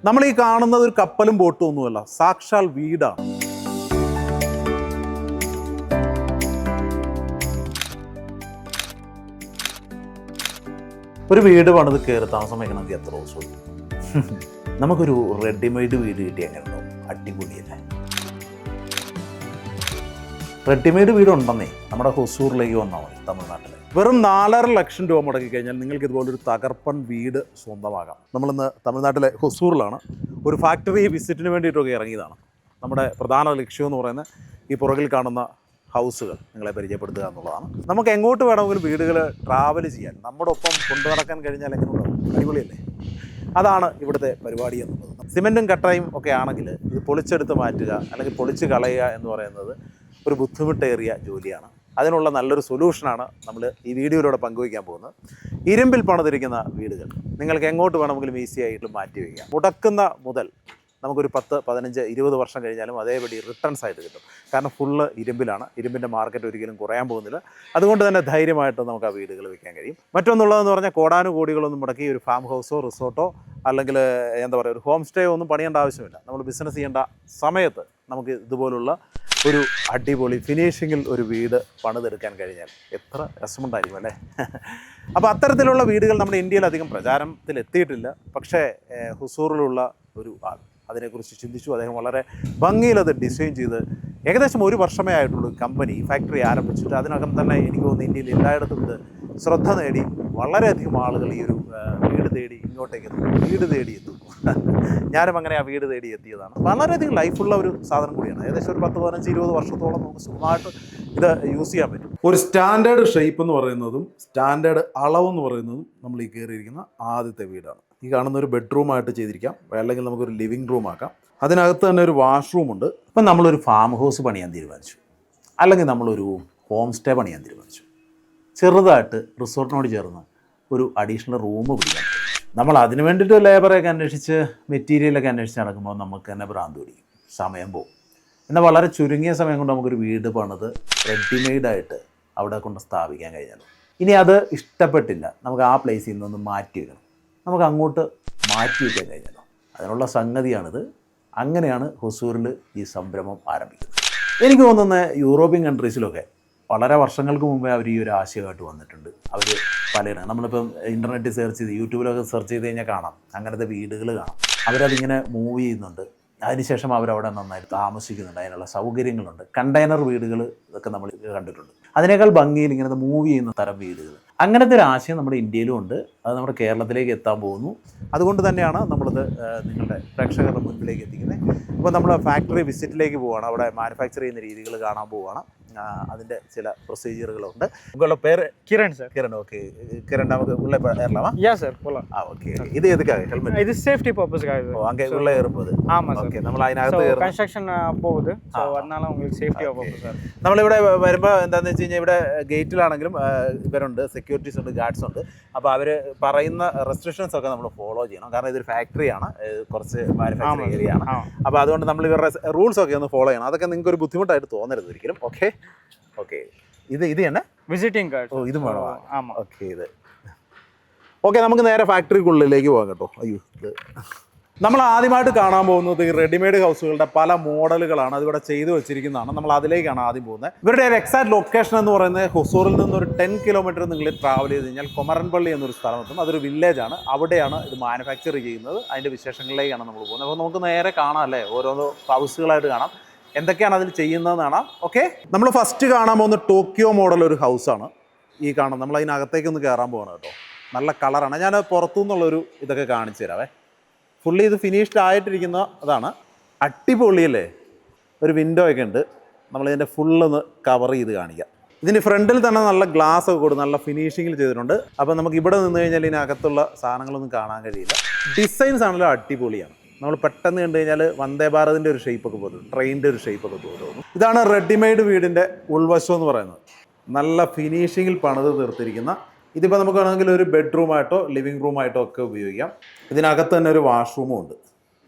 നമ്മൾ ഈ കാണുന്നത് ഒരു കപ്പലും ബോട്ടും ഒന്നുമല്ല, സാക്ഷാൽ വീടാണ്. ഒരു വീട് പണിത് കയറി താമസം വയ്ക്കണമെങ്കിൽ എത്ര ദിവസം? നമുക്കൊരു റെഡിമെയ്ഡ് വീട് കിട്ടി എങ്ങനെ ഉണ്ടാവും? അടിപൊളിയല്ലേ? റെഡിമെയ്ഡ് വീടുണ്ടെന്നേ നമ്മുടെ ഹൊസൂറിലേക്ക് വന്നാൽ മതി. തമിഴ്നാട്ടിൽ വെറും 4.5 ലക്ഷം രൂപ മുടക്കി കഴിഞ്ഞാൽ നിങ്ങൾക്ക് ഇതുപോലൊരു തകർപ്പൻ വീട് സ്വന്തമാകാം. നമ്മളിന്ന് തമിഴ്നാട്ടിലെ ഹൊസൂറിലാണ്. ഒരു ഫാക്ടറി വിസിറ്റിന് വേണ്ടിയിട്ടൊക്കെ ഇറങ്ങിയതാണ്. നമ്മുടെ പ്രധാന ലക്ഷ്യം എന്ന് പറയുന്നത് ഈ പുറകിൽ കാണുന്ന ഹൗസുകൾ നിങ്ങളെ പരിചയപ്പെടുത്തുക എന്നുള്ളതാണ്. നമുക്ക് എങ്ങോട്ട് വേണമെങ്കിലും വീടുകൾ ട്രാവൽ ചെയ്യാൻ നമ്മുടെ ഒപ്പം കൊണ്ടു നടക്കാൻ കഴിഞ്ഞാൽ എങ്ങനെ ഉണ്ടാവും? അടിപൊളിയല്ലേ? അതാണ് ഇവിടുത്തെ പരിപാടി എന്നുള്ളത്. സിമെൻറ്റും കട്ടയും ഒക്കെ ആണെങ്കിൽ ഇത് പൊളിച്ചെടുത്ത് മാറ്റുക അല്ലെങ്കിൽ പൊളിച്ച് കളയുക എന്ന് പറയുന്നത് ഒരു ബുദ്ധിമുട്ടേറിയ ജോലിയാണ്. അതിനുള്ള നല്ലൊരു സൊല്യൂഷനാണ് നമ്മൾ ഈ വീഡിയോയിലൂടെ പങ്കുവയ്ക്കാൻ പോകുന്നത്. ഇരുമ്പിൽ പണിതിരിക്കുന്ന വീടുകൾ നിങ്ങൾക്ക് എങ്ങോട്ട് വേണമെങ്കിലും ഈസി ആയിട്ട് മാറ്റി വയ്ക്കാം. മുടക്കുന്ന മുതൽ നമുക്കൊരു 10, 15, 20 വർഷം കഴിഞ്ഞാലും അതേപടി റിട്ടേൺസ് ആയിട്ട് കിട്ടും. കാരണം ഫുള്ള് ഇരുമ്പിലാണ്. ഇരുമ്പിൻ്റെ മാർക്കറ്റ് ഒരിക്കലും കുറയാൻ പോകുന്നില്ല. അതുകൊണ്ട് തന്നെ ധൈര്യമായിട്ട് നമുക്ക് ആ വീടുകൾ വയ്ക്കാൻ കഴിയും. മറ്റൊന്നുള്ളതെന്ന് പറഞ്ഞാൽ കോടാനുകോടികളൊന്നും മുടക്കി ഒരു ഫാം ഹൗസോ റിസോർട്ടോ അല്ലെങ്കിൽ എന്താ പറയുക ഒരു ഹോം സ്റ്റേ ഒന്നും പണിയേണ്ട ആവശ്യമില്ല. നമ്മൾ ബിസിനസ് ചെയ്യേണ്ട സമയത്ത് നമുക്ക് ഇതുപോലുള്ള ഒരു അടിപൊളി ഫിനിഷിങ്ങിൽ ഒരു വീട് പണിതെടുക്കാൻ കഴിഞ്ഞാൽ എത്ര രസമുണ്ടായിരിക്കും അല്ലേ? അപ്പോൾ അത്തരത്തിലുള്ള വീടുകൾ നമ്മുടെ ഇന്ത്യയിൽ അധികം പ്രചാരത്തിൽ എത്തിയിട്ടില്ല. പക്ഷേ ഹുസൂറിലുള്ള ഒരു ആൾ അതിനെക്കുറിച്ച് ചിന്തിച്ചു. അദ്ദേഹം വളരെ ഭംഗിയിൽ അത് ഡിസൈൻ ചെയ്ത് ഏകദേശം 1 വർഷമേ ആയിട്ടുള്ളൂ കമ്പനി ഫാക്ടറി ആരംഭിച്ചിട്ട്. അതിനകം തന്നെ എനിക്ക് തോന്നുന്നു ഇന്ത്യയിൽ എല്ലായിടത്തും ഇത് ശ്രദ്ധ നേടി വളരെയധികം ആളുകൾ ഈ ഒരു വീട് തേടി ഇങ്ങോട്ടേക്ക് വീട് തേടി എത്തുന്നു. ഞാനും അങ്ങനെ ആ വീട് തേടി എത്തിയതാണ്. വളരെയധികം ലൈഫുള്ള ഒരു സാധനം കൂടിയാണ്. ഏകദേശം ഒരു 10, 15, 20 വർഷത്തോളം നമുക്ക് സുഖമായിട്ട് ഇത് യൂസ് ചെയ്യാൻ പറ്റും. ഒരു സ്റ്റാൻഡേർഡ് ഷേപ്പ് എന്ന് പറയുന്നതും സ്റ്റാൻഡേർഡ് അളവെന്ന് പറയുന്നതും നമ്മൾ ഈ കയറിയിരിക്കുന്ന ആദ്യത്തെ വീടാണ്. ഈ കാണുന്ന ഒരു ബെഡ്റൂമായിട്ട് ചെയ്തിരിക്കാം, അല്ലെങ്കിൽ നമുക്കൊരു ലിവിങ് റൂം ആക്കാം. അതിനകത്ത് തന്നെ ഒരു വാഷ്റൂമുണ്ട്. ഇപ്പം നമ്മളൊരു ഫാം ഹൗസ് പണിയാൻ തീരുമാനിച്ചു, അല്ലെങ്കിൽ നമ്മളൊരു ഹോം സ്റ്റേ പണിയാൻ തീരുമാനിച്ചു. ചെറുതായിട്ട് റിസോർട്ടിനോട് ചേർന്ന് ഒരു അഡീഷണൽ റൂം പിടിക്കാൻ. നമ്മൾ അതിന് വേണ്ടിയിട്ട് ലേബറൊക്കെ അന്വേഷിച്ച് മെറ്റീരിയലൊക്കെ അന്വേഷിച്ച് നടക്കുമ്പോൾ നമുക്ക് തന്നെ ഭ്രാന്ത് പിടിക്കും, സമയം പോകും. എന്നാൽ വളരെ ചുരുങ്ങിയ സമയം കൊണ്ട് നമുക്കൊരു വീട് പണിത് റെഡിമെയ്ഡായിട്ട് അവിടെ കൊണ്ട് സ്ഥാപിക്കാൻ കഴിഞ്ഞാൽ, ഇനി അത് ഇഷ്ടപ്പെട്ടില്ല, നമുക്ക് ആ പ്ലേസിൽ നിന്നൊന്ന് മാറ്റി വയ്ക്കണം, നമുക്ക് അങ്ങോട്ട് മാറ്റി വയ്ക്കാൻ കഴിഞ്ഞല്ലോ. അതിനുള്ള സംഗതിയാണിത്. അങ്ങനെയാണ് ഹൊസൂറിൽ ഈ സംരംഭം ആരംഭിക്കുന്നത്. എനിക്ക് തോന്നുന്നത് യൂറോപ്യൻ കൺട്രീസിലൊക്കെ വളരെ വർഷങ്ങൾക്ക് മുമ്പേ അവർ ഈ ഒരു ആശയമായിട്ട് വന്നിട്ടുണ്ട്. അവർ പലയിടം നമ്മളിപ്പം ഇൻ്റർനെറ്റിൽ സെർച്ച് ചെയ്ത് യൂട്യൂബിലൊക്കെ സെർച്ച് ചെയ്ത് കഴിഞ്ഞാൽ കാണാം, അങ്ങനത്തെ വീടുകൾ കാണാം. അവരതിങ്ങനെ മൂവ് ചെയ്യുന്നുണ്ട്. അതിനുശേഷം അവരവിടെ നന്നായിട്ട് താമസിക്കുന്നുണ്ട്. അതിനുള്ള സൗകര്യങ്ങളുണ്ട്. കണ്ടെയ്നർ വീടുകൾ ഇതൊക്കെ നമ്മൾ കണ്ടിട്ടുണ്ട്. അതിനേക്കാൾ ഭംഗിയിൽ ഇങ്ങനത്തെ മൂവ് ചെയ്യുന്ന തരം വീടുകൾ, അങ്ങനത്തെ ഒരു ആശയം നമ്മുടെ ഇന്ത്യയിലും ഉണ്ട്. അത് നമ്മുടെ കേരളത്തിലേക്ക് എത്താൻ പോകുന്നു. അതുകൊണ്ട് തന്നെയാണ് നമ്മളിത് നിങ്ങളുടെ പ്രേക്ഷകരുടെ മുൻപിലേക്ക് എത്തിക്കുന്നത്. ഇപ്പോൾ നമ്മൾ ഫാക്ടറി വിസിറ്റിലേക്ക് പോവുകയാണ്. അവിടെ മാനുഫാക്ചർ ചെയ്യുന്ന രീതികൾ കാണാൻ പോവുകയാണ്. അതിൻ്റെ ചില പ്രൊസീജിയറുകളുണ്ട്. ഉള്ള പേര് കിരൺ സാർ. കിരൺ, ഓക്കെ. കിരൺ, നമുക്ക് உள்ளே ஏறலாமா? யா சார் போலாம். ஓகே. இது எதுக்காக ஹெல்மெட்? இது சேஃப்டி பர்பஸ்க்காக. ஓ, அங்கே உள்ளே ஏறும்போது. ஆமாம் சார். ஓகே, നമ്മൾ അതിനകത്ത് കയറും. കൺസ്ട്രക്ഷൻ പോകുന്നത്. സോ அதனால உங்களுக்கு സേഫ്റ്റി പർപ്പസ് സാർ. നമ്മളിവിടെ വരുമ്പോൾ എന്താണെന്ന് വെച്ച് കഴിഞ്ഞാൽ ഇവിടെ ഗേറ്റിലാണെങ്കിലും ഇവരുണ്ട്, സെക്യൂരിറ്റീസ് ഉണ്ട്, ഗാർഡ്സ് ഉണ്ട്. അപ്പോൾ അവർ പറയുന്ന റെസ്ട്രിക്ഷൻസ് ഒക്കെ നമ്മൾ ഫോളോ ചെയ്യണം. കാരണം ഇതൊരു ഫാക്ടറിയാണ്, കുറച്ച് മാനുഫാക്ചറിങ് ഏരിയ ആണ്. അപ്പോൾ അതുകൊണ്ട് നമ്മൾ ഇവരുടെ റൂൾസ് ഒക്കെ ഒന്ന് ഫോളോ ചെയ്യണം. അതൊക്കെ നിങ്ങൾക്ക് ഒരു ബുദ്ധിമുട്ടായിട്ട് തോന്നരുത് ഒരിക്കലും. Okay okay. ഇത് തന്നെ വിസിറ്റിംഗ് കാർഡ്. ഓ, ഇതും വേണോ? ആമാം. ഓക്കെ, ഇത് ഓക്കെ. നമുക്ക് നേരെ ഫാക്ടറിക്കുള്ളിലേക്ക് പോകാം കേട്ടോ. അയ്യോ, ഇത് നമ്മൾ ആദ്യമായിട്ട് കാണാൻ പോകുന്നത് ഈ റെഡിമെയ്ഡ് ഹൗസുകളുടെ പല മോഡലുകളാണ്. അതിവിടെ ചെയ്തു വെച്ചിരിക്കുന്നതാണ്. നമ്മൾ അതിലേക്കാണ് ആദ്യം പോകുന്നത്. ഇവരുടെ ഒരു എക്സാക്ട് ലൊക്കേഷൻ എന്ന് പറയുന്നത് ഹൊസൂറിൽ നിന്നൊരു 10 കിലോമീറ്റർ നിങ്ങൾ ട്രാവൽ ചെയ്ത് കഴിഞ്ഞാൽ കൊമരൻപള്ളി എന്നൊരു സ്ഥലമെത്തും. അതൊരു വില്ലേജാണ്. അവിടെയാണ് ഇത് മാനുഫാക്ചർ ചെയ്യുന്നത്. അതിൻ്റെ വിശേഷങ്ങളിലേക്കാണ് നമ്മൾ പോകുന്നത്. അപ്പോൾ നമുക്ക് നേരെ കാണാം അല്ലേ, ഓരോരോ ഹൗസുകളായിട്ട് കാണാം, എന്തൊക്കെയാണ് അതിൽ ചെയ്യുന്നതെന്ന് കാണാം. ഓക്കെ, നമ്മൾ ഫസ്റ്റ് കാണാൻ പോകുന്ന ടോക്കിയോ മോഡൽ ഒരു ഹൗസാണ് ഈ കാണുന്നത്. നമ്മൾ അതിനകത്തേക്ക് ഒന്ന് കയറാൻ പോകണം കേട്ടോ. നല്ല കളറാണ്. ഞാൻ പുറത്തുനിന്നുള്ളൊരു ഇതൊക്കെ കാണിച്ചു തരാവേ. ഫുള്ളി ഇത് ഫിനിഷ്ഡ് ആയിട്ടിരിക്കുന്ന അതാണ്. അടിപൊളിയല്ലേ? ഒരു വിൻഡോ ഒക്കെ ഉണ്ട്. നമ്മളിതിൻ്റെ ഫുള്ളൊന്ന് കവർ ചെയ്ത് കാണിക്കാം. ഇതിന് ഫ്രണ്ടിൽ തന്നെ നല്ല ഗ്ലാസ് ഒക്കെ കൊടുത്ത് നല്ല ഫിനിഷിങ്ങിൽ ചെയ്തിട്ടുണ്ട്. അപ്പോൾ നമുക്ക് ഇവിടെ നിന്ന് കഴിഞ്ഞാൽ ഇതിനകത്തുള്ള സാധനങ്ങളൊന്നും കാണാൻ കഴിയില്ല. ഡിസൈൻസ് ആണല്ലോ അടിപൊളിയാണ്. നമ്മൾ പെട്ടെന്ന് കണ്ടു കഴിഞ്ഞാൽ വന്ദേ ഭാരതിൻ്റെ ഒരു ഷേപ്പൊക്കെ പോലും, ട്രെയിനിൻ്റെ ഒരു ഷേപ്പൊക്കെ തോന്നുന്നു. ഇതാണ് റെഡിമെയ്ഡ് വീടിൻ്റെ ഉൾവശം എന്ന് പറയുന്നത്. നല്ല ഫിനിഷിങ്ങിൽ പണിത് തീർത്തിരിക്കുന്ന. ഇതിപ്പോൾ നമുക്ക് വേണമെങ്കിൽ ഒരു ബെഡ്റൂമായിട്ടോ ലിവിങ് റൂമായിട്ടോ ഒക്കെ ഉപയോഗിക്കാം. ഇതിനകത്ത് തന്നെ ഒരു വാഷ്റൂമും ഉണ്ട്.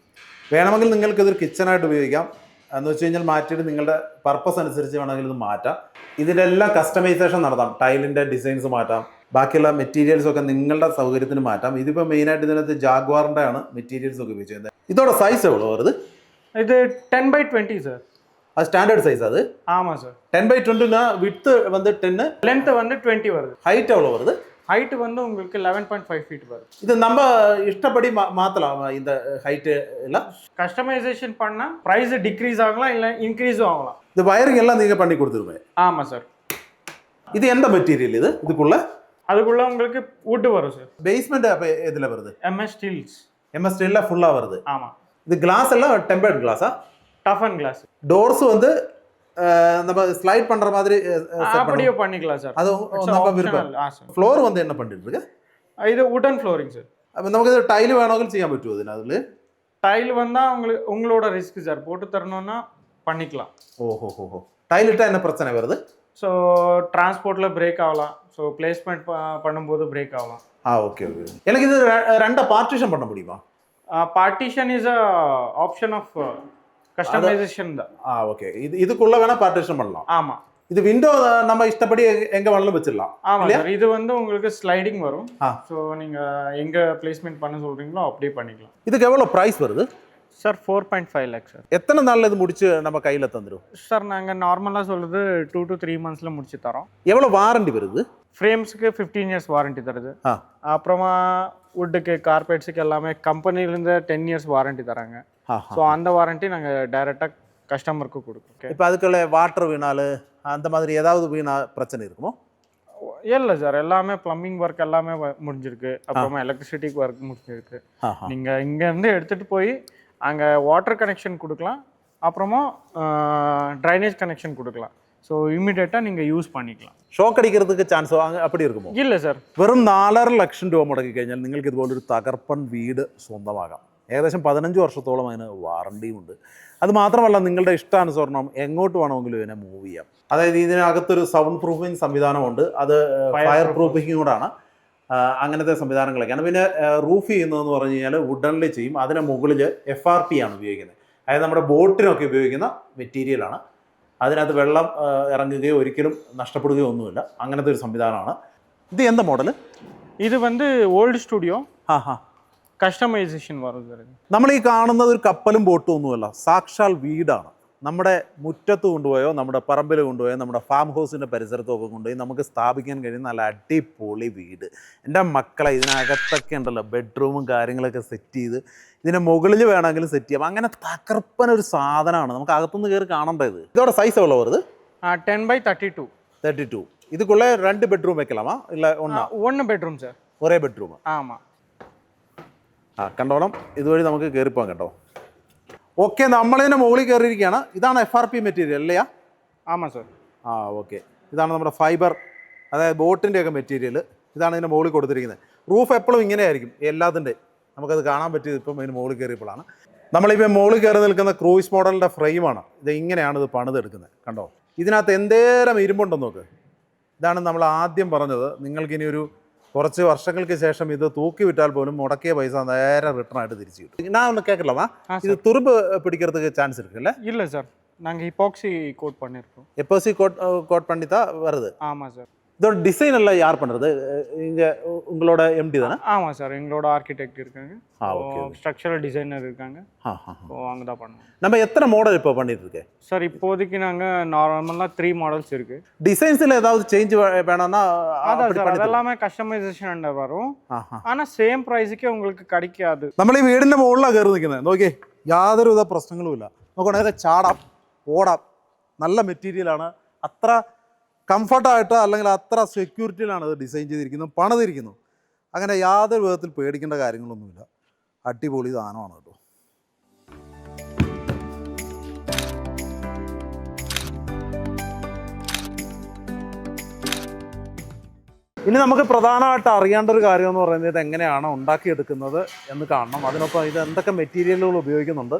വേണമെങ്കിൽ നിങ്ങൾക്കിതൊരു കിച്ചണായിട്ട് ഉപയോഗിക്കാം. എന്ന് വെച്ച് കഴിഞ്ഞാൽ മാറ്റിയിട്ട് നിങ്ങളുടെ പർപ്പസ് അനുസരിച്ച് വേണമെങ്കിൽ ഇത് മാറ്റാം. ഇതിൻ്റെ എല്ലാം കസ്റ്റമൈസേഷൻ നടത്താം. ടൈലിൻ്റെ ഡിസൈൻസ് മാറ്റാം, ബാക്കിയുള്ള മെറ്റീരിയൽസൊക്കെ നിങ്ങളുടെ സൗകര്യത്തിന് മാറ്റാം. ഇതിപ്പോൾ മെയിനായിട്ട് ഇതിനകത്ത് ജാഗ്വാറിൻ്റെ ആണ് മെറ്റീരിയൽസ് ഒക്കെ ഉപയോഗിച്ചത്. இதோட சைஸ் எவ்வளோ வருது? இது 10x20 சார். அது ஸ்டாண்டர்ட் சைஸ் அது? ஆமாம் சார். 10x20னா விட்த் வந்து 10, லென்த் வந்து 20 வருது. ஹைட் எவ்வளோ வருது? ஹைட் வந்து உங்களுக்கு 11.5 ஃபீட் வருது. இது நம்ம இஷ்டப்படி மாற்றலாம் இந்த ஹைட்டு எல்லாம்? கஸ்டமைசேஷன் பண்ணால் ப்ரைஸ் டிக்ரீஸ் ஆகலாம் இல்லை இன்க்ரீஸும் ஆகலாம். இந்த வயரிங் எல்லாம் நீங்கள் பண்ணி கொடுத்துருவேன்? ஆமாம் சார். இது எந்த மெட்டீரியல் இது இதுக்குள்ள? அதுக்குள்ள உங்களுக்கு வுட் வரும் சார். பேஸ்மெண்ட் அப்போ எதில் வருது? MS Steeles. எம்எஸ் ஸ்டீலில் ஃபுல்லாக வருது. ஆமாம். இது கிளாஸ் எல்லாம் டெம்பர்ட் கிளாஸா? Tough and class. டோர்ஸ் வந்து நம்ம ஸ்லைட் பண்ணுற மாதிரி அப்படியே பண்ணிக்கலாம் சார். அது நம்ம விருப்பம். ഫ്ലോർ வந்து என்ன பண்ணிட்டு இருக்கு? இது வுடன் ஃப்ளோரிங் சார். அப்போ നമുക്ക് ഇത് ടൈൽ വേണമെങ്കിൽ ചെയ്യാൻ പറ്റുമോ ഇതിനകത്ത്? டைல் வந்தால் உங்களோட ரிஸ்க் சார். போட்டு தரணும்னா பண்ணிக்கலாம். ஓஹோ ஹோ. டைல் இட்டால் என்ன பிரச்சனை வருது? ஸோ டிரான்ஸ்போர்ட்டில் பிரேக் ஆகலாம். ஸோ பிளேஸ்மெண்ட் பண்ணும்போது பிரேக் ஆகலாம். Okay okay. எனக்கு இது ரெண்டா பார்ட்டிஷன் பண்ண முடியுமா? Partition is a option of customization தான். ஓகே. இதுக்குள்ள வேணா பார்ட்டிஷன் பண்ணலாம். ஆமாம். இது விண்டோ நம்ம இஷ்டப்படி எங்க வேணாலும் வச்சிடலாம். ஆமாம் சார். இது வந்து உங்களுக்கு ஸ்லைடிங் வரும். ஸோ நீங்கள் எங்கே பிளேஸ்மெண்ட் பண்ண சொல்கிறீங்களோ அப்படியே பண்ணிக்கலாம். இதுக்கு எவ்வளோ ப்ரைஸ் வருது சார்? 4.5 lakhs sir. எத்தனை நாளில் இது முடிச்சு நம்ம கையில் தந்துடும் சார்? நாங்கள் நார்மலாக சொல்லுது 2 to 3 months முடிச்சு தரோம். எவ்வளோ வாரண்டி வருது? ஃப்ரேம்ஸுக்கு 15 years வாரண்டி தருது. அப்புறமா வுட்டுக்கு கார்பெட்ஸுக்கு எல்லாமே கம்பெனிலேருந்து 10 years வாரண்டி தராங்க. ஸோ அந்த வாரண்டி நாங்கள் டைரெக்டாக கஸ்டமருக்கு கொடுக்குறோம். இப்போ அதுக்குள்ள வாட்டர் வீணால் அந்த மாதிரி ஏதாவது வீணா பிரச்சனை இருக்குமோ? இல்லை சார். எல்லாமே ப்ளம்பிங் ஒர்க் எல்லாமே முடிஞ்சிருக்கு. அப்புறமா எலக்ட்ரிசிட்டிக்கு ஒர்க் முடிஞ்சிருக்கு. நீங்கள் இங்கேருந்து எடுத்துகிட்டு போய் அங்கே வாட்டர் கனெக்ஷன் கொடுக்கலாம். அப்புறமா ட்ரைனேஜ் கனெக்ஷன் கொடுக்கலாம். ஸோ இம்மிடியேட்டாக நீங்கள் யூஸ் பண்ணிக்கலாம். ഷോക്ക് അടിக்கிறதுக்கு ചാൻസ് அப்படி இருக்குമോ? ഇല്ല സാർ. വെറും 4.5 ലക്ഷം രൂപ മുടക്കി കഴിഞ്ഞാൽ നിങ്ങൾക്ക് ഇതുപോലൊരു തകർപ്പൻ വീട് സ്വന്തമാകാം. ഏകദേശം 15 വർഷത്തോളം അതിന് വാറണ്ടിയും ഉണ്ട്. അത് മാത്രമല്ല നിങ്ങളുടെ ഇഷ്ടാനുസരണം എങ്ങോട്ട് വേണമെങ്കിലും ഇതിനെ മൂവ് ചെയ്യാം. അതായത് ഇതിനകത്തൊരു സൗണ്ട് പ്രൂഫിംഗ് സംവിധാനമുണ്ട്. അത് ഫയർ പ്രൂഫിംഗ് കൂടാണ്. അങ്ങനത്തെ സംവിധാനങ്ങളൊക്കെയാണ്. പിന്നെ റൂഫ് ചെയ്യുന്നതെന്ന് പറഞ്ഞു കഴിഞ്ഞാൽ വുഡനിൽ ചെയ്യും. അതിന് മുകളിൽ FRP ആണ് ഉപയോഗിക്കുന്നത്. അതായത് നമ്മുടെ ബോട്ടിനൊക്കെ ഉപയോഗിക്കുന്ന മെറ്റീരിയലാണ്. അതിനകത്ത് വെള്ളം ഇറങ്ങുകയോ ഒരിക്കലും നഷ്ടപ്പെടുകയോ ഒന്നുമില്ല. അങ്ങനത്തെ ഒരു സംവിധാനമാണ്. ഇത് എന്താ മോഡൽ? ഇത് வந்து ഓൾഡ് സ്റ്റുഡിയോ. കസ്റ്റമൈസേഷൻ വരുന്നത്. നമ്മൾ ഈ കാണുന്നത് ഒരു കപ്പലും ബോട്ടും ഒന്നുമല്ല. സാക്ഷാൽ വീടാണ്. നമ്മുടെ മുറ്റത്ത് കൊണ്ടുപോയോ നമ്മുടെ പറമ്പിൽ കൊണ്ടുപോയോ നമ്മുടെ ഫാം ഹൗസിൻ്റെ പരിസരത്തൊക്കെ കൊണ്ടുപോയി നമുക്ക് സ്ഥാപിക്കാൻ കഴിയുന്ന നല്ല അടിപൊളി വീട്. എൻ്റെ മക്കളെ ഇതിനകത്തൊക്കെ ഉണ്ടല്ലോ ബെഡ്റൂമും കാര്യങ്ങളൊക്കെ സെറ്റ് ചെയ്ത് ഇതിൻ്റെ മുകളിൽ വേണമെങ്കിലും സെറ്റ് ചെയ്യാം. അങ്ങനെ തകർപ്പൻ ഒരു സാധനമാണ്. നമുക്ക് അകത്തുനിന്ന് കയറി കാണേണ്ടത്. ഇതോടെ സൈസ് എவ்வளோ வருது? 10x32. 32. இதுக்குள்ளே 2 பெட்ரூம் வைக்கலாமா இல்லை ஒன்றா? 1 bedroom சார். ഒരേ ബെഡ്റൂം. ആമാം. കണ്ടോണം. ഇതുവഴി നമുക്ക് കയറിപ്പോകാം കേട്ടോ. ഓക്കെ. നമ്മളിതിൻ്റെ മുകളിൽ കയറിയിരിക്കുകയാണ്. ഇതാണ് FRP മെറ്റീരിയൽ അല്ലയാ? ആമാം സാർ. ഓക്കെ. ഇതാണ് നമ്മുടെ ഫൈബർ, അതായത് ബോട്ടിൻ്റെയൊക്കെ മെറ്റീരിയൽ. ഇതാണ് ഇതിൻ്റെ മുകളിൽ കൊടുത്തിരിക്കുന്നത്. റൂഫ് എപ്പോഴും ഇങ്ങനെയായിരിക്കും എല്ലാത്തിൻ്റെ. നമുക്കത് കാണാൻ പറ്റിയത് ഇപ്പം ഇതിന് മുകളിൽ കയറിയപ്പോഴാണ്. നമ്മളിപ്പോൾ മുകളിൽ കയറി നിൽക്കുന്ന ക്രൂയിസ് മോഡലിൻ്റെ ഫ്രെയിമാണ്. ഇത് ഇങ്ങനെയാണ് ഇത് പണിതെടുക്കുന്നത്. കണ്ടോ? ഇതിനകത്ത് എന്തേരം ഇരുമ്പുണ്ടെന്ന് നോക്ക്. ഇതാണ് നമ്മൾ ആദ്യം പറഞ്ഞത്. നിങ്ങൾക്കിനി ഒരു കുറച്ച് വർഷങ്ങൾക്ക് ശേഷം ഇത് തൂക്കി വിറ്റാൽ പോലും മുടക്കിയ പൈസ നേരെ റിട്ടേൺ ആയിട്ട് തിരിച്ചു കിട്ടും. ഞാൻ ഒന്ന് കേൾക്കலாமா? இது துரும்பு பிடிக்கிறதுக்கு சான்ஸ் இருக்குல்ல? இல்லை சார். நாங்கள் ஹிபாக்சி கோட் பண்ணியிருக்கோம். எப்பாக்சி கோட் பண்ணி தான் வருது. ஆமாம் சார். இதோட டிசைன் எல்லாம் யார் பண்ணுறது? இங்கே உங்களோட MD தானே? ஆமாம் சார். எங்களோட ஆர்கிடெக்ட் இருக்காங்க. ஸ்ட்ரக்சரல் டிசைனர் இருக்காங்க. அவங்க தான் பண்ணுவோம். நம்ம எத்தனை மாடல் இப்போ பண்ணிட்டு இருக்கேன் சார்? இப்போதைக்கு நாங்கள் நார்மலாக 3 மாடல்ஸ் இருக்குது. டிசைன்ஸில் ஏதாவது சேஞ்ச் வேணும்னா அதான் சார். அதெல்லாமே கஸ்டமைசேஷன் வரும். ஆனால் சேம் ப்ரைஸுக்கே உங்களுக்கு கிடைக்காது. നമ്മൾ ഈ വീടിൻ്റെ മുകളിലാണ് കയറി നിൽക്കുന്നത്. നോക്കിയേ, യാതൊരുവിധ പ്രശ്നങ്ങളുമില്ല. നോക്കണേ, ചാടാം, ഓടാം. നല്ല മെറ്റീരിയലാണ്. അത്ര കംഫർട്ടായിട്ട് അല്ലെങ്കിൽ അത്ര സെക്യൂരിറ്റിയിലാണ് ഇത് ഡിസൈൻ ചെയ്തിരിക്കുന്നത്, പണിതിരിക്കുന്നത്. അങ്ങനെ യാതൊരു വിധത്തിൽ പേടിക്കേണ്ട കാര്യങ്ങളൊന്നുമില്ല. അടിപൊളി സാധനമാണ് കേട്ടോ. ഇനി നമുക്ക് പ്രധാനമായിട്ട് അറിയേണ്ട ഒരു കാര്യം എന്ന് പറയുന്നത് ഇത് എങ്ങനെയാണ് ഉണ്ടാക്കിയെടുക്കുന്നത് എന്ന് കാണണം. അതിനൊപ്പം ഇത് എന്തൊക്കെ മെറ്റീരിയലുകൾ ഉപയോഗിക്കുന്നുണ്ട്.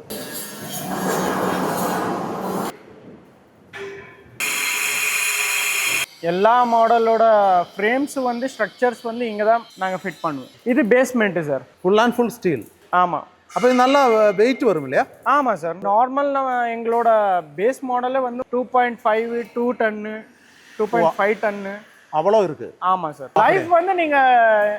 எல்லா மாடலோட ஃப்ரேம்ஸ் வந்து ஸ்ட்ரக்சர்ஸ் வந்து இங்கே தான் நாங்கள் ஃபிட் பண்ணுவோம். இது basement sir. Full and full steel. ஆமாம். അപ്പോൾ ഇത് നല്ല വെയിറ്റ് വരും இல்லையா? ஆமாம் சார். நார்மல் எங்களோட பேஸ் மாடலே வந்து 2.5 2 டன்னு 2.5 டன்னு அவ்வளோ இருக்கு. ஆமாம் சார். லைஃப் வந்து நீங்கள்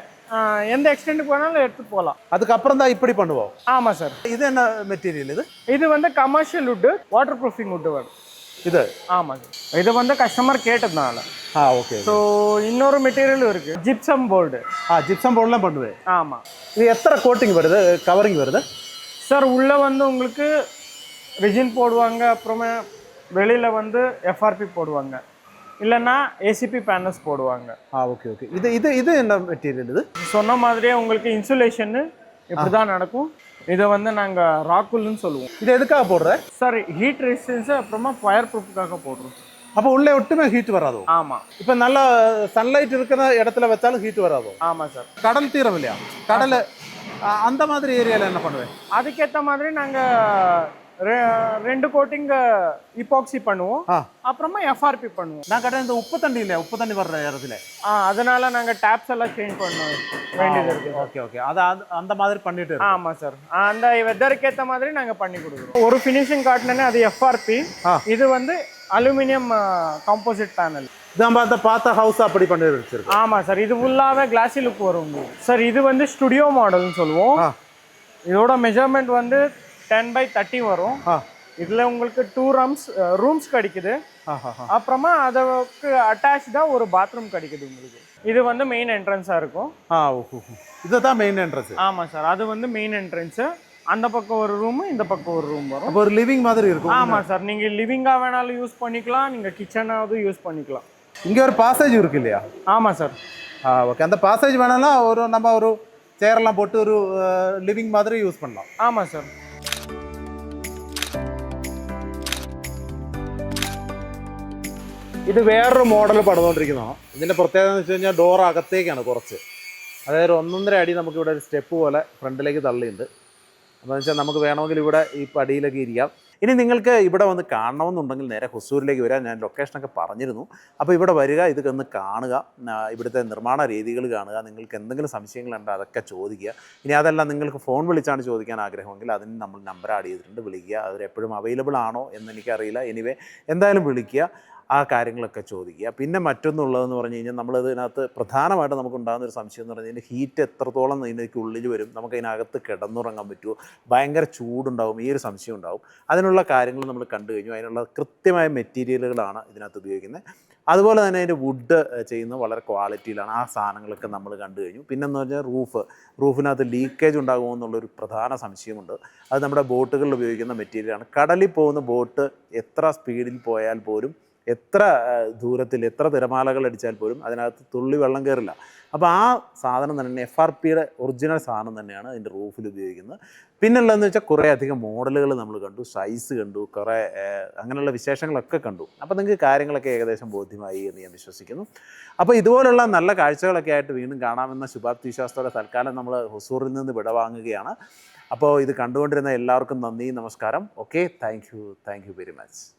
எந்த எக்ஸ்டெண்டுக்கு வேணாலும் எடுத்துட்டு போகலாம். அதுக்கப்புறம் தான் இப்படி பண்ணுவோம். ஆமாம் சார். இது என்ன மெட்டீரியல் இது? இது வந்து commercial wood, water proofing wood வரும் இது. ஆமாம் சார். இது வந்து கஸ்டமர் கேட்டதுனால. ஓகே. ஸோ இன்னொரு மெட்டீரியலும் இருக்குது, ஜிப்சம் போர்டு. ஜிப்சம் போர்டுலாம் பண்ணுவேன். ஆமாம். இது எத்தனை கோட்டிங் வருது, கவரிங் வருது சார்? உள்ளே வந்து உங்களுக்கு ரெசின் போடுவாங்க, அப்புறமா வெளியில் வந்து எஃப்ஆர்பி போடுவாங்க, இல்லைன்னா ஏசிபி பேனல்ஸ் போடுவாங்க. ஓகே. இது இது இது என்ன மெட்டீரியல் இது? சொன்ன மாதிரியே உங்களுக்கு இன்சுலேஷன் இப்படி தான் நடக்கும். இதை வந்து நாங்கள் ராக்குல்னு சொல்லுவோம். இது எதுக்காக போடுற சார்? ஹீட் ரெசிஸ்டன்ஸு, அப்புறமா ஃபயர் ப்ரூஃப்காக போடுறோம். அப்போ உள்ளே ஒட்டுமே ஹீட் வராதோ? ஆமாம். இப்போ நல்லா சன்லைட் இருக்கிற இடத்துல வச்சாலும் ஹீட் வராதோ? ஆமாம் சார். கடல் தீரம் இல்லையா, கடல் அந்த மாதிரி ஏரியாவில் என்ன பண்ணுவேன்? அதுக்கேற்ற மாதிரி நாங்கள் 2 கோட்டிங் இபாக்சி பண்ணுவோம், அப்புறமா எஃப்ஆர்பி பண்ணுவோம். நான் கடை இந்த உப்பு தண்ணி இல்லையா, உப்பு தண்ணி வர்ற இடத்துல அதனால நாங்கள் டேப்ஸ் எல்லாம் சேஞ்ச் பண்ண வேண்டியது இருக்கு. ஓகே. அது அந்த மாதிரி பண்ணிட்டு. ஆமாம் சார். அந்த வெதருக்கு ஏற்ற மாதிரி நாங்கள் பண்ணி கொடுக்குறோம். ஒரு ஃபினிஷிங் காட்டினே அது எஃப்ஆர்பி. இது வந்து அலுமினியம் காம்போசிட் பேனல். நம்ம அந்த பார்த்த ஹவுஸ் அப்படி பண்ணி வச்சிருக்கோம். ஆமாம் சார். இது ஃபுல்லாகவே கிளாஸி லுக் வரும் சார். இது வந்து ஸ்டுடியோ மாடல்னு சொல்லுவோம். இதோட மெஷர்மெண்ட் வந்து 10x30 வரும். இதில் உங்களுக்கு 2 ரூம்ஸ் கிடைக்குது. அப்புறமா அதுக்கு அட்டாச்சாக ஒரு பாத்ரூம் கிடைக்குது உங்களுக்கு. இது வந்து மெயின் என்ட்ரன்ஸாக இருக்கும். இதுதான் மெயின் என்ட்ரன்ஸ். ஆமாம் சார். அது வந்து மெயின் என்ட்ரன்ஸு. அந்த பக்கம் ஒரு ரூமு, இந்த பக்கம் ஒரு ரூம் வரும். அப்போ ஒரு லிவிங் மாதிரி இருக்கும். ஆமாம் சார். நீங்கள் லிவிங்காக வேணாலும் யூஸ் பண்ணிக்கலாம், நீங்கள் கிச்சனாவது யூஸ் பண்ணிக்கலாம். இங்கே ஒரு பாசேஜ் இருக்கு இல்லையா? ஆமாம் சார். ஓகே. அந்த பாசேஜ் வேணாலும் நம்ம ஒரு சேர்லாம் போட்டு ஒரு லிவிங் மாதிரி யூஸ் பண்ணலாம். ஆமாம் சார். ഇത് വേറൊരു മോഡൽ പണിതുകൊണ്ടിരിക്കുന്നതാണ്. ഇതിൻ്റെ പ്രത്യേകത എന്ന് വെച്ച് കഴിഞ്ഞാൽ ഡോർ അകത്തേക്കാണ് കുറച്ച്, അതായത് 1.5 അടി നമുക്കിവിടെ ഒരു സ്റ്റെപ്പ് പോലെ ഫ്രണ്ടിലേക്ക് തള്ളിയുണ്ട്. അപ്പോൾ വെച്ചാൽ നമുക്ക് വേണമെങ്കിൽ ഇവിടെ ഈ പടിയിലൊക്കെ ഇരിക്കാം. ഇനി നിങ്ങൾക്ക് ഇവിടെ വന്ന് കാണണമെന്നുണ്ടെങ്കിൽ നേരെ ഹൊസൂരിലേക്ക് വരാം. ഞാൻ ലൊക്കേഷനൊക്കെ പറഞ്ഞിരുന്നു. അപ്പോൾ ഇവിടെ വരിക, ഇത് ഒന്ന് കാണുക, ഇവിടുത്തെ നിർമ്മാണ രീതികൾ കാണുക. നിങ്ങൾക്ക് എന്തെങ്കിലും സംശയങ്ങളുണ്ടോ അതൊക്കെ ചോദിക്കുക. ഇനി അതെല്ലാം നിങ്ങൾക്ക് ഫോൺ വിളിച്ചാണ് ചോദിക്കാൻ ആഗ്രഹമെങ്കിൽ അതിന് നമ്മൾ നമ്പർ ആഡ് ചെയ്തിട്ടുണ്ട്, വിളിക്കുക. അവരെപ്പോഴും അവൈലബിൾ ആണോ എന്ന് എനിക്കറിയില്ല. എനിവേ എന്തായാലും വിളിക്കുക, ആ കാര്യങ്ങളൊക്കെ ചോദിക്കുക. പിന്നെ മറ്റൊന്നുള്ളതെന്ന് പറഞ്ഞു കഴിഞ്ഞാൽ നമ്മളിതിനകത്ത് പ്രധാനമായിട്ട് നമുക്കുണ്ടാകുന്നൊരു സംശയം എന്ന് പറഞ്ഞു കഴിഞ്ഞാൽ ഹീറ്റ് എത്രത്തോളം ഇതിലേക്ക് ഉള്ളിൽ വരും, നമുക്കതിനകത്ത് കിടന്നുറങ്ങാൻ പറ്റുമോ, ഭയങ്കര ചൂടുണ്ടാവും, ഈ ഒരു സംശയം ഉണ്ടാവും. അതിനുള്ള കാര്യങ്ങൾ നമ്മൾ കണ്ടു കഴിഞ്ഞു. അതിനുള്ള കൃത്യമായ മെറ്റീരിയലുകളാണ് ഇതിനകത്ത് ഉപയോഗിക്കുന്നത്. അതുപോലെ തന്നെ അതിൻ്റെ വുഡ് ചെയ്യുന്നത് വളരെ ക്വാളിറ്റിയിലാണ്. ആ സാധനങ്ങളൊക്കെ നമ്മൾ കണ്ടു കഴിഞ്ഞു. പിന്നെന്ന് പറഞ്ഞാൽ റൂഫിനകത്ത് ലീക്കേജ് ഉണ്ടാകുമോ എന്നുള്ളൊരു പ്രധാന സംശയമുണ്ട്. അത് നമ്മുടെ ബോട്ടുകളിൽ ഉപയോഗിക്കുന്ന മെറ്റീരിയലാണ്. കടലിൽ പോകുന്ന ബോട്ട് എത്ര സ്പീഡിൽ പോയാൽ പോലും, എത്ര ദൂരത്തിൽ എത്ര തിരമാലകൾ അടിച്ചാൽ പോലും അതിനകത്ത് തുള്ളി വെള്ളം കയറില്ല. അപ്പോൾ ആ സാധനം തന്നെ FRPയുടെ ഒറിജിനൽ സാധനം തന്നെയാണ് അതിൻ്റെ റൂഫിൽ ഉപയോഗിക്കുന്നത്. പിന്നുള്ളതെന്ന് വെച്ചാൽ കുറേ അധികം മോഡലുകൾ നമ്മൾ കണ്ടു, സൈസ് കണ്ടു, കുറേ അങ്ങനെയുള്ള വിശേഷങ്ങളൊക്കെ കണ്ടു. അപ്പോൾ നിങ്ങൾക്ക് കാര്യങ്ങളൊക്കെ ഏകദേശം ബോധ്യമായി എന്ന് ഞാൻ വിശ്വസിക്കുന്നു. അപ്പോൾ ഇതുപോലുള്ള നല്ല കാഴ്ചകളൊക്കെ ആയിട്ട് വീണ്ടും കാണാമെന്ന ശുഭാപ്തി വിശ്വാസത്തോടെ തൽക്കാലം നമ്മൾ ഹൊസൂറിൽ നിന്ന് വിടവാങ്ങുകയാണ്. അപ്പോൾ ഇത് കണ്ടുകൊണ്ടിരുന്ന എല്ലാവർക്കും നന്ദി, നമസ്കാരം. Okay, thank you very much.